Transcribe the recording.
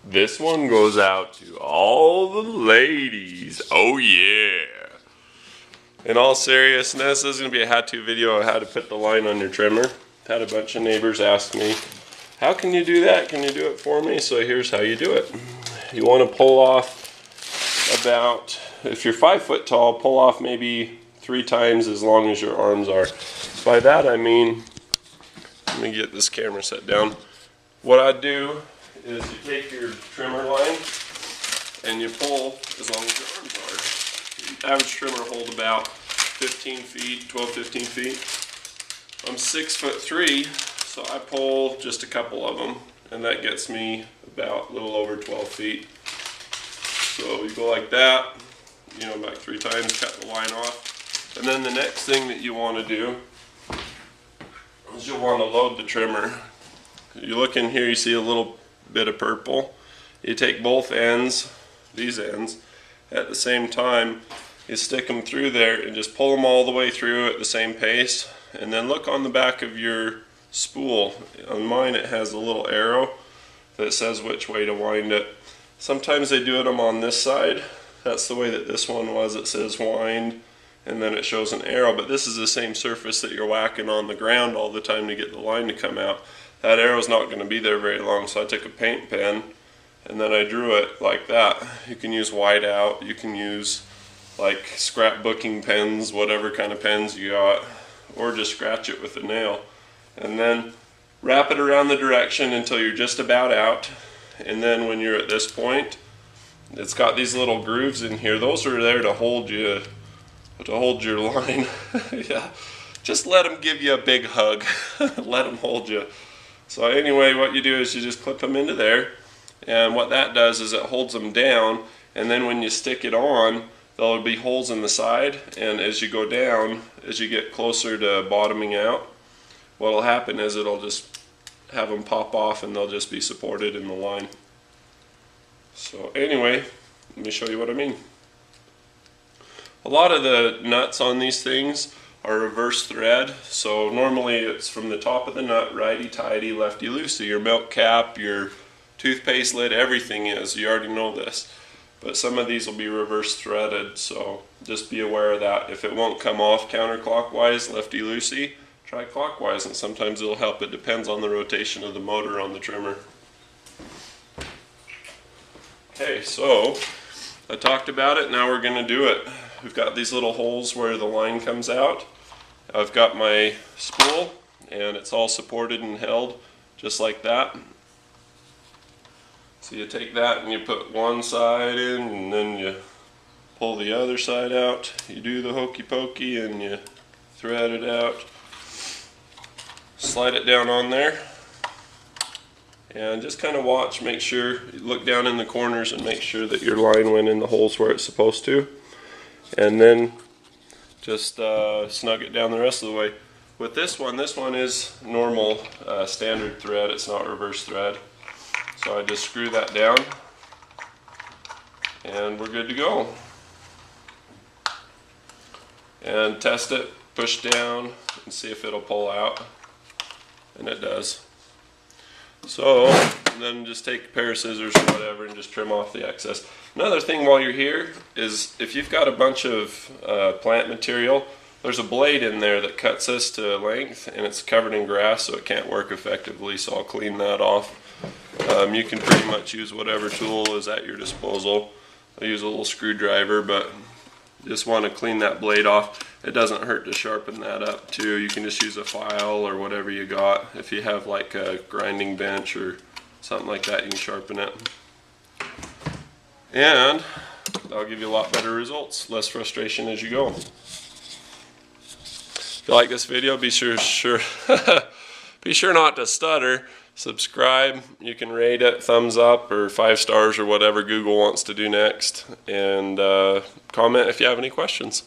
This one goes out to all the ladies. Oh yeah. In all seriousness, this is going to be a how-to video on how to put the line on your trimmer. Had a bunch of neighbors ask me, how can you do that? Can you do it for me? So here's how you do it. You want to pull off about, if you're 5 foot tall, pull off maybe 3 times as long as your arms are. By that I mean, let me get this camera set down. What I do is you take your trimmer line and you pull as long as your arms are. The average trimmer hold about 15 feet, 12, 15 feet. I'm 6'3", so I pull just a couple of them, and that gets me about a little over 12 feet. So you go like that, you know, about 3 times, cut the line off. And then the next thing that you want to do is you'll want to load the trimmer. You look in here, you see a little bit of purple. You take both ends, these ends, at the same time, you stick them through there and just pull them all the way through at the same pace. And then look on the back of your spool. On mine it has a little arrow that says which way to wind it. Sometimes they do them on this side. That's the way that this one was. It says wind and then it shows an arrow, but this is the same surface that you're whacking on the ground all the time to get the line to come out. That arrow's not going to be there very long, so I took a paint pen and then I drew it like that. You can use white out, you can use like scrapbooking pens, whatever kind of pens you got, or just scratch it with a nail. And then wrap it around the direction until you're just about out. And then when you're at this point, it's got these little grooves in here. Those are there to hold you, to hold your line. Yeah, just let them give you a big hug. Let them hold you. So anyway, what you do is you just clip them into there, and what that does is it holds them down, and then when you stick it on, there'll be holes in the side, and as you go down, as you get closer to bottoming out, what'll happen is it'll just have them pop off and they'll just be supported in the line. So anyway, let me show you what I mean. A lot of the nuts on these things are reverse thread, so normally it's from the top of the nut, righty-tighty, lefty-loosey. Your milk cap, your toothpaste lid, everything is. You already know this. But some of these will be reverse threaded, so just be aware of that. If it won't come off counterclockwise, lefty-loosey, try clockwise, and sometimes it'll help. It depends on the rotation of the motor on the trimmer. Okay, so I talked about it, now we're going to do it. We've got these little holes where the line comes out. I've got my spool, and it's all supported and held just like that. So you take that and you put one side in, and then you pull the other side out. You do the hokey pokey and you thread it out. Slide it down on there. And just kind of watch, make sure, look down in the corners and make sure that your line went in the holes where it's supposed to. And then just snug it down the rest of the way. With this one is normal standard thread, it's not reverse thread. So I just screw that down and we're good to go. And test it, push down and see if it'll pull out, and it does. So then just take a pair of scissors or whatever and just trim off the excess. Another thing while you're here is if you've got a bunch of plant material, there's a blade in there that cuts this to length and it's covered in grass, so it can't work effectively, so I'll clean that off. You can pretty much use whatever tool is at your disposal. I use a little screwdriver, but just want to clean that blade off. It doesn't hurt to sharpen that up too. You can just use a file or whatever you got. If you have like a grinding bench or something like that, you can sharpen it. And that'll give you a lot better results, less frustration as you go. If you like this video, be sure be sure not to stutter. Subscribe, you can rate it, thumbs up or 5 stars or whatever Google wants to do next, and comment if you have any questions.